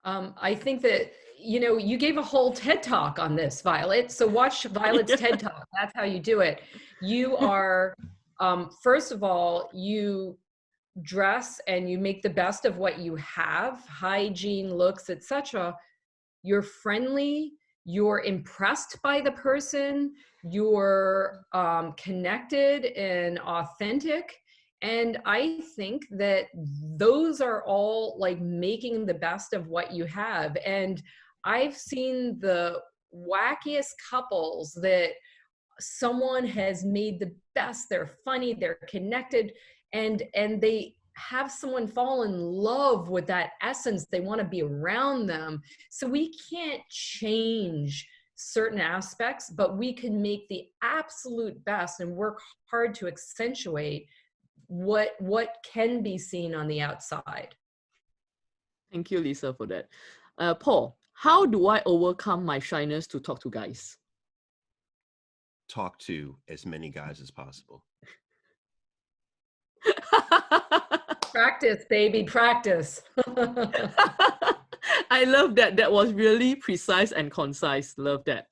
I think that, you gave a whole TED Talk on this, Violet. So watch Violet's TED Talk. That's how you do it. You are, first of all, you dress and you make the best of what you have, hygiene, looks, etc. You're friendly, you're impressed by the person, you're connected and authentic. And I think that those are all like making the best of what you have. And I've seen the wackiest couples that someone has made the best, they're funny, they're connected, and they have someone fall in love with that essence. They want to be around them. So we can't change certain aspects, but we can make the absolute best and work hard to accentuate what can be seen on the outside. Thank you, Lisa, for that. Paul, how do I overcome my shyness to talk to guys? Talk to as many guys as possible. Practice, baby, practice. I love that. That was really precise and concise. Love that.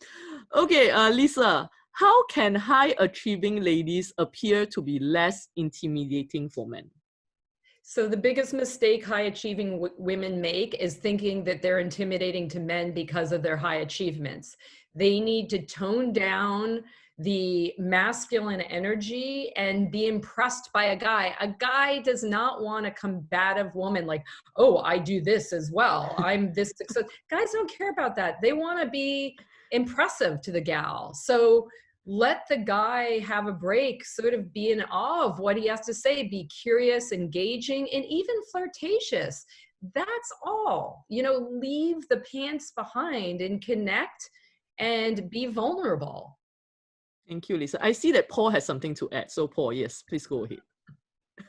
Okay, Lisa, how can high-achieving ladies appear to be less intimidating for men? So the biggest mistake high-achieving women make is thinking that they're intimidating to men because of their high achievements. They need to tone down the masculine energy and be impressed by a guy. A guy does not want a combative woman like, oh, I do this as well, I'm this success. Guys don't care about that. They want to be impressive to the gal. So let the guy have a break, sort of be in awe of what he has to say, be curious, engaging, and even flirtatious. That's all. Leave the pants behind and connect and be vulnerable. Thank you, Lisa. I see that Paul has something to add. So Paul, yes, please go ahead.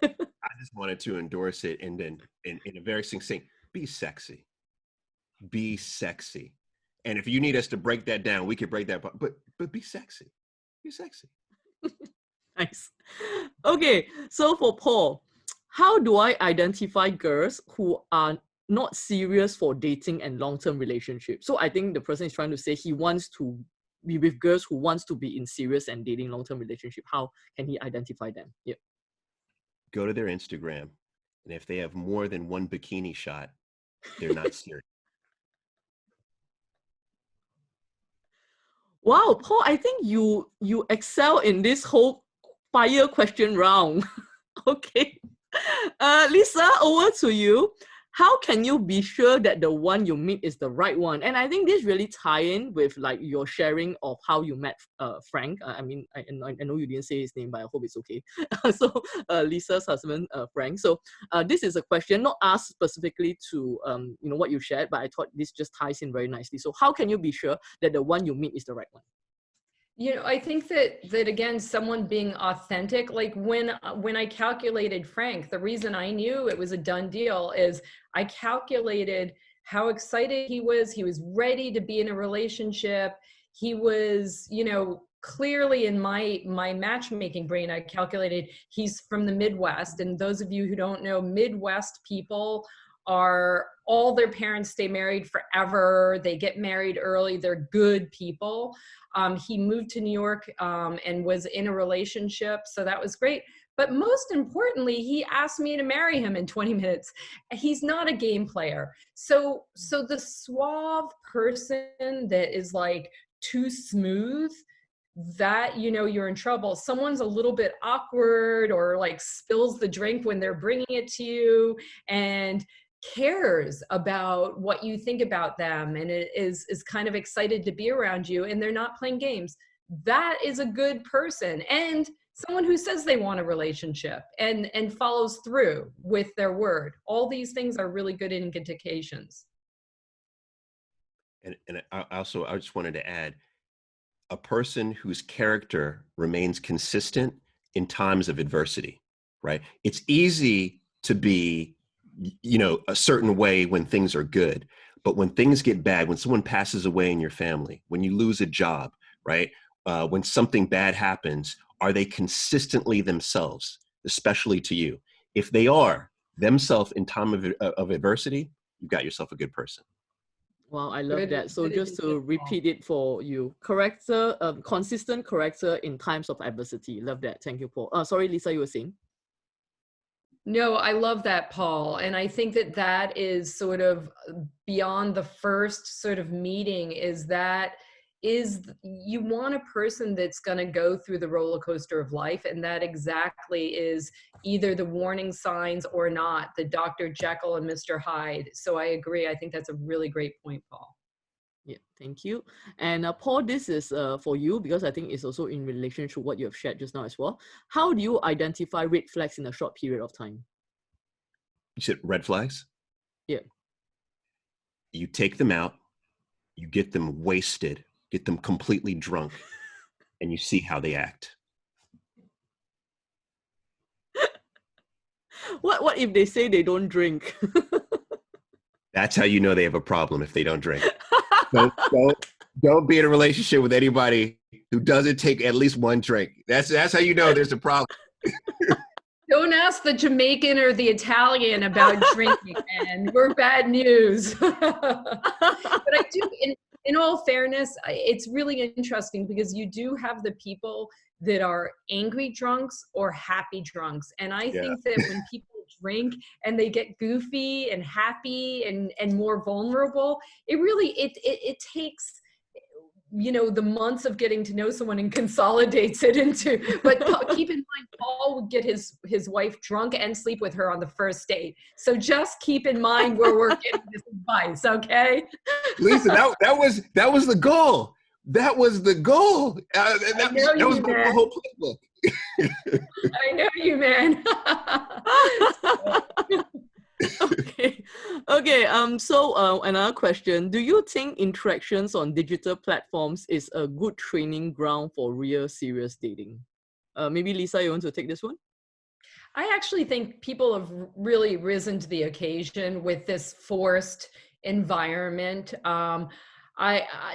I just wanted to endorse it and then in a very succinct, be sexy. Be sexy. And if you need us to break that down, we could break that, but be sexy. Be sexy. Nice. Okay, so for Paul, how do I identify girls who are not serious for dating and long-term relationships? So I think the person is trying to say he wants to be with girls who wants to be in serious and dating long-term relationship. How can he identify them? Yep. Go to their Instagram, and if they have more than one bikini shot, they're not serious. Wow, Paul, I think you excel in this whole fire question round. Okay. Lisa, over to you. How can you be sure that the one you meet is the right one? And I think this really tie in with like your sharing of how you met Frank. I mean, I know you didn't say his name, but I hope it's okay. So Lisa's husband, Frank. So this is a question not asked specifically to what you shared, but I thought this just ties in very nicely. So how can you be sure that the one you meet is the right one? I think that again, someone being authentic, like when I calculated Frank, the reason I knew it was a done deal is I calculated how excited he was. He was ready to be in a relationship. He was, clearly in my matchmaking brain, I calculated he's from the Midwest. And those of you who don't know, Midwest people are all their parents stay married forever. They get married early. They're good people. He moved to New York and was in a relationship. So that was great. But most importantly, he asked me to marry him in 20 minutes. He's not a game player. So the suave person that is like too smooth, that you're in trouble. Someone's a little bit awkward or like spills the drink when they're bringing it to you and cares about what you think about them and is kind of excited to be around you and they're not playing games. That is a good person and someone who says they want a relationship and follows through with their word. All these things are really good indications. And I just wanted to add, a person whose character remains consistent in times of adversity, right? It's easy to be, a certain way when things are good, but when things get bad, when someone passes away in your family, when you lose a job, right? When something bad happens, are they consistently themselves, especially to you? If they are themselves in time of adversity, you've got yourself a good person. Wow, I love Good, that. So good just to input, Paul. repeat it for you, character, consistent character in times of adversity. Love that. Thank you, Paul. Sorry, Lisa, you were saying? No, I love that, Paul. And I think that that is sort of beyond the first sort of meeting, is you want a person that's going to go through the roller coaster of life. And that exactly is either the warning signs or not, the Dr. Jekyll and Mr. Hyde. So I agree. I think that's a really great point, Paul. Yeah, thank you. And Paul, this is for you because I think it's also in relation to what you have shared just now as well. How do you identify red flags in a short period of time? You said red flags? Yeah. You take them out, you get them wasted, get them completely drunk, and you see how they act. What if they say they don't drink? That's how you know they have a problem if they don't drink. Don't be in a relationship with anybody who doesn't take at least one drink. That's how you know there's a problem. Don't ask the Jamaican or the Italian about drinking, man. We're bad news. But I do, in all fairness, it's really interesting because you do have the people that are angry drunks or happy drunks. And I think that when people drink and they get goofy and happy and more vulnerable, it takes, the months of getting to know someone and consolidates it into, but keep in mind, Paul would get his wife drunk and sleep with her on the first date. So just keep in mind where we're getting this advice, okay? Lisa, that was the goal. That was the goal. That was the whole playbook. I know you, man. Okay. So another question: do you think interactions on digital platforms is a good training ground for real serious dating? Maybe Lisa, you want to take this one? I actually think people have really risen to the occasion with this forced environment.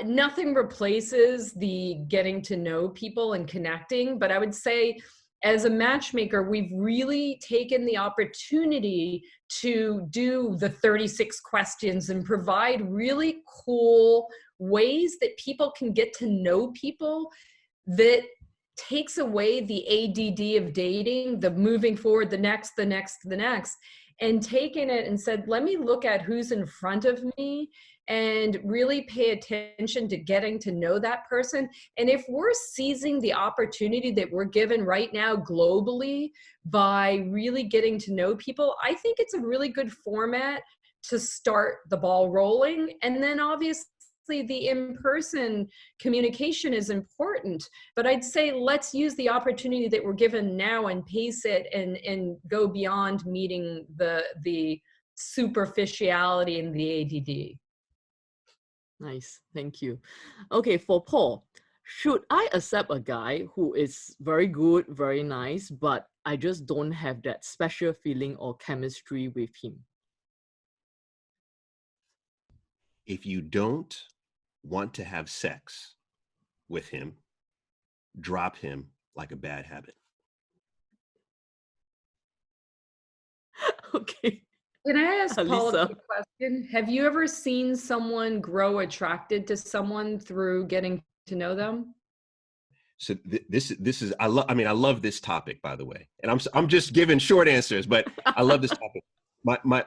Nothing replaces the getting to know people and connecting, but I would say as a matchmaker, we've really taken the opportunity to do the 36 questions and provide really cool ways that people can get to know people that takes away the ADD of dating, the moving forward, the next, and taken it and said, let me look at who's in front of me and really pay attention to getting to know that person. And if we're seizing the opportunity that we're given right now globally by really getting to know people, I think it's a really good format to start the ball rolling. And then obviously the in-person communication is important, but I'd say let's use the opportunity that we're given now and pace it and go beyond meeting the superficiality and the ADD. Nice, thank you. Okay, for Paul, should I accept a guy who is very good, very nice, but I just don't have that special feeling or chemistry with him? If you don't want to have sex with him, drop him like a bad habit. Okay. Can I ask Paul a Lisa. quick question? Have you ever seen someone grow attracted to someone through getting to know them? So this is I love this topic, by the way, and I'm just giving short answers, but I love this topic.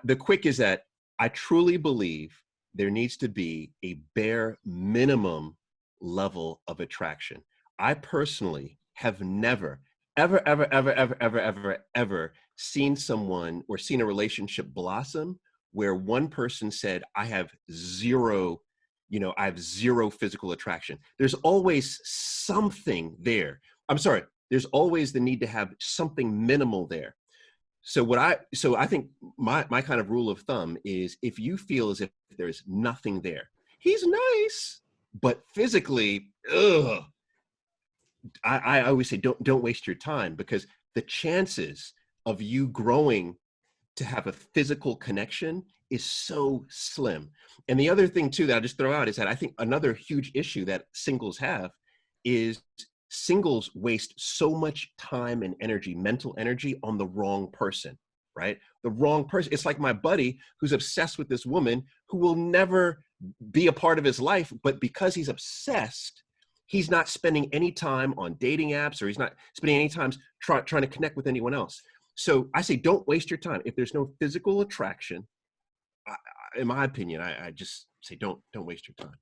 The quick is that I truly believe there needs to be a bare minimum level of attraction. I personally have never, ever seen someone or seen a relationship blossom where one person said, I have zero physical attraction. There's always something there. I'm sorry, there's always the need to have something minimal there. So I think my kind of rule of thumb is if you feel as if there's nothing there, he's nice, but physically, ugh. I always say, don't waste your time, because the chances of you growing to have a physical connection is so slim. And the other thing too that I'll just throw out is that I think another huge issue that singles have is singles waste so much time and energy, mental energy, on the wrong person, right? The wrong person. It's like my buddy who's obsessed with this woman who will never be a part of his life, but because he's obsessed, he's not spending any time on dating apps, or he's not spending any time trying to connect with anyone else. So I say, don't waste your time. If there's no physical attraction, in my opinion, I just say, don't waste your time.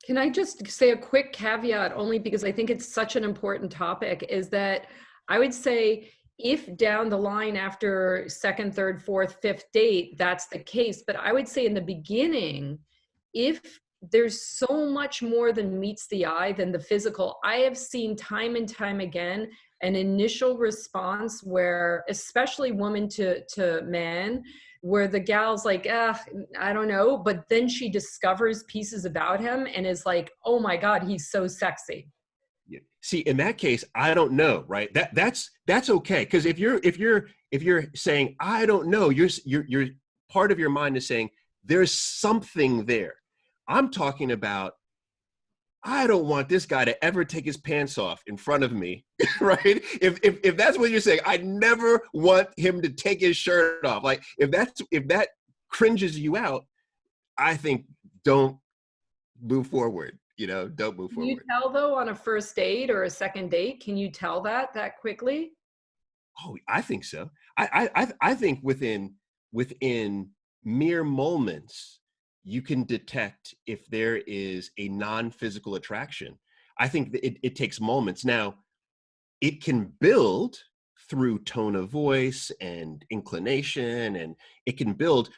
Can I just say a quick caveat, only because I think it's such an important topic, is that I would say if down the line after second, third, fourth, fifth date, that's the case. But I would say in the beginning, if there's so much more than meets the eye than the physical, I have seen time and time again an initial response where, especially woman to man, where the gal's like, I don't know, but then she discovers pieces about him and is like, oh my God, he's so sexy. Yeah. See, in that case, I don't know, right? That's okay, because if you're saying I don't know, you're part of your mind is saying there's something there. I'm talking about, I don't want this guy to ever take his pants off in front of me, right? If that's what you're saying, I never want him to take his shirt off. Like if that cringes you out, I think don't move forward. Don't move forward. Can you tell though on a first date or a second date? Can you tell that quickly? Oh, I think so. I think within mere moments, you can detect if there is a non-physical attraction. I think that it takes moments. Now, it can build through tone of voice and inclination, and it can build,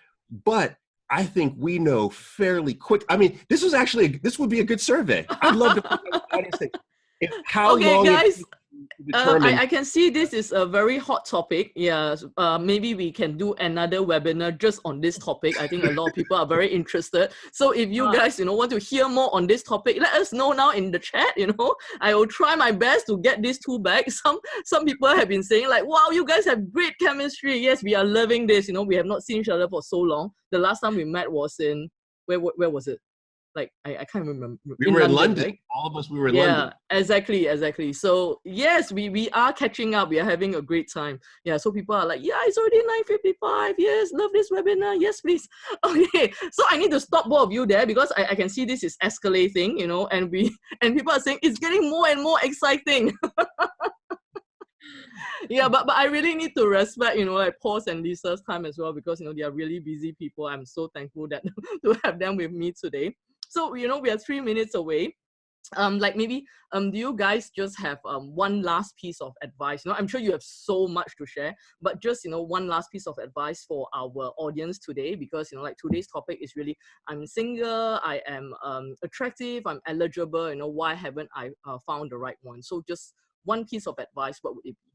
but I think we know fairly quick. I mean, this would be a good survey. I'd love to find out how Okay, long guys. determine. I can see this is a very hot topic. Yeah, maybe we can do another webinar just on this topic. I think a lot of people are very interested. So if you guys, want to hear more on this topic, let us know now in the chat. I will try my best to get these two back. Some people have been saying like, wow, you guys have great chemistry. Yes, we are loving this. We have not seen each other for so long. The last time we met was in, where was it? Like, I can't remember. We were in London. Right? All of us, we were in London. Yeah, exactly. So yes, we are catching up. We are having a great time. Yeah, so people are like, yeah, it's already 9:55. Yes, love this webinar. Yes, please. Okay, so I need to stop both of you there, because I can see this is escalating, and people are saying it's getting more and more exciting. Yeah, but I really need to respect, like Paul's and Lisa's time as well, because, they are really busy people. I'm so thankful that to have them with me today. So, we are 3 minutes away. Maybe, do you guys just have one last piece of advice? I'm sure you have so much to share, but just, one last piece of advice for our audience today, because, like today's topic is really, I'm single, I am attractive, I'm eligible, why haven't I found the right one? So just one piece of advice, what would it be?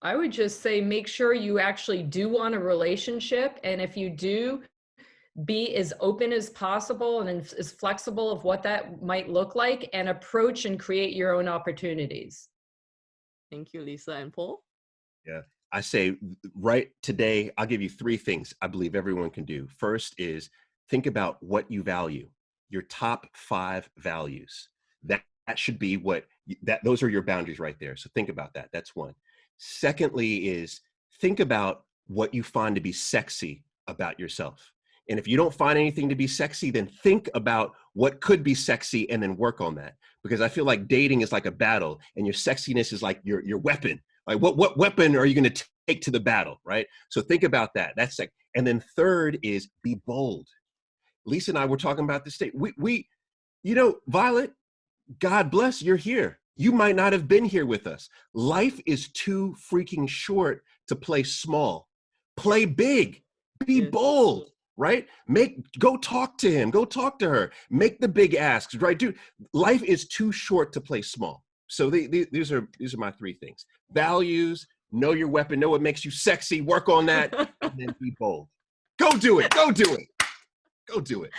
I would just say, make sure you actually do want a relationship. And if you do, be as open as possible and as flexible of what that might look like, and approach and create your own opportunities. Thank you, Lisa and Paul. Yeah, I say right today, I'll give you 3 things I believe everyone can do. First is think about what you value, your top 5 values. That should be those are your boundaries right there. So think about that. That's one. Secondly is think about what you find to be sexy about yourself. And if you don't find anything to be sexy, then think about what could be sexy and then work on that. Because I feel like dating is like a battle, and your sexiness is like your weapon. Like what weapon are you going to take to the battle, right? So think about that. That's like, and then third is be bold. Lisa and I were talking about this today. We Violet, God bless, you're here. You might not have been here with us. Life is too freaking short to play small. Play big. Be bold, right? Go talk to him. Go talk to her. Make the big asks, right? Dude, life is too short to play small. So these are my 3 things. Values, know your weapon, know what makes you sexy, work on that, and then be bold. Go do it. Go do it. Go do it.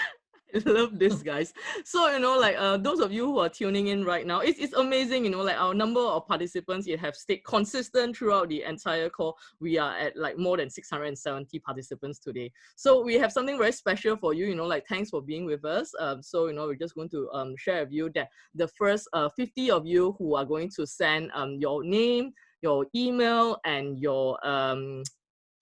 I love this, guys. So, like those of you who are tuning in right now, it's amazing, like our number of participants, it have stayed consistent throughout the entire call. We are at like more than 670 participants today. So we have something very special for you, like thanks for being with us. So, we're just going to share with you that the first 50 of you who are going to send your name, your email, and your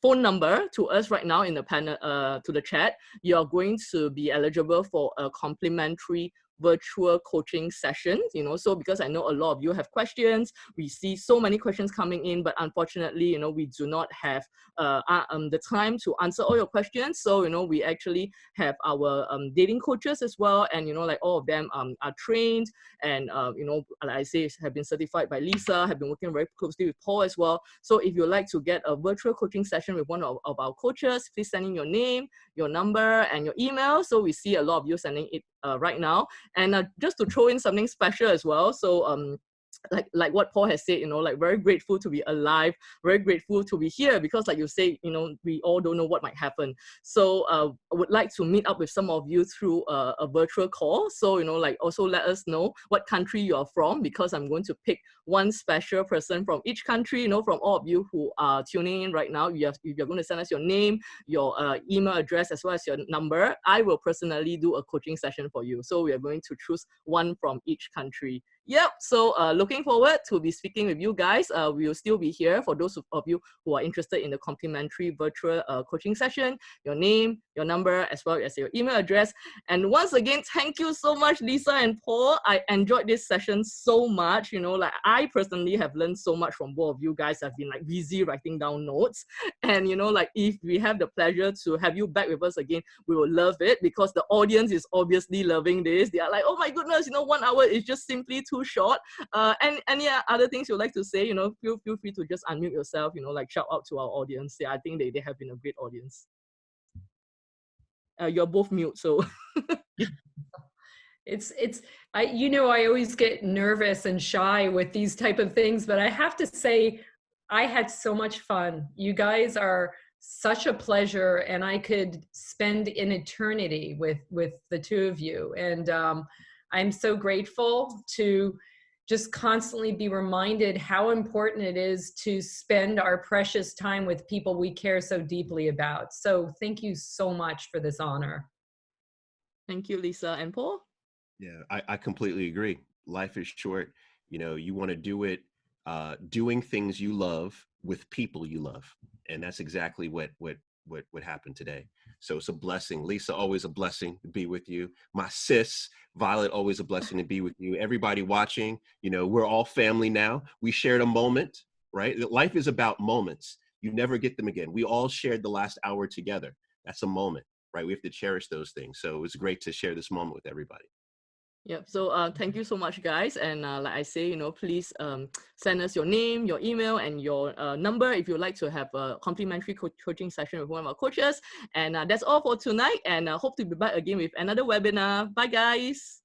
phone number to us right now in the panel, to the chat, you are going to be eligible for a complimentary virtual coaching session. So because I know a lot of you have questions, we see so many questions coming in, but unfortunately, we do not have the time to answer all your questions. So, we actually have our dating coaches as well. And, like all of them are trained and, like I say, have been certified by Lisa, have been working very closely with Paul as well. So if you'd like to get a virtual coaching session with one of our coaches, please send in your name, your number, and your email. So we see a lot of you sending it right now. And just to throw in something special as well. So like what Paul has said, like very grateful to be alive, very grateful to be here, because like you say, we all don't know what might happen. So I would like to meet up with some of you through a virtual call. So, like also let us know what country you are from, because I'm going to pick one special person from each country, from all of you who are tuning in right now. You're going to send us your name, your email address, as well as your number. I will personally do a coaching session for you. So we are going to choose one from each country. Yep. So looking forward to be speaking with you guys. We will still be here for those of you who are interested in the complimentary virtual coaching session. Your name, your number, as well as your email address. And once again, thank you so much, Lisa and Paul. I enjoyed this session so much. Like I personally have learned so much from both of you guys. I've been like busy writing down notes. And like if we have the pleasure to have you back with us again, we will love it, because the audience is obviously loving this. They are like, oh my goodness, 1 hour is just simply too short. And yeah, other things you'd like to say, feel free to just unmute yourself, like shout out to our audience. Yeah, I think they have been a great audience. You're both mute, so. I always get nervous and shy with these type of things, but I have to say, I had so much fun. You guys are such a pleasure, and I could spend an eternity with the two of you. And I'm so grateful to just constantly be reminded how important it is to spend our precious time with people we care so deeply about. So thank you so much for this honor. Thank you, Lisa and Paul. Yeah, I completely agree. Life is short. You want to do it, doing things you love with people you love. And that's exactly what happened today. So it's a blessing. Lisa, always a blessing to be with you. My sis, Violet, always a blessing to be with you. Everybody watching, we're all family now. We shared a moment, right? Life is about moments. You never get them again. We all shared the last hour together. That's a moment, right? We have to cherish those things. So it's great to share this moment with everybody. Yep. So thank you so much, guys. And like I say, please send us your name, your email, and your number if you'd like to have a complimentary coaching session with one of our coaches. And that's all for tonight. And I hope to be back again with another webinar. Bye, guys.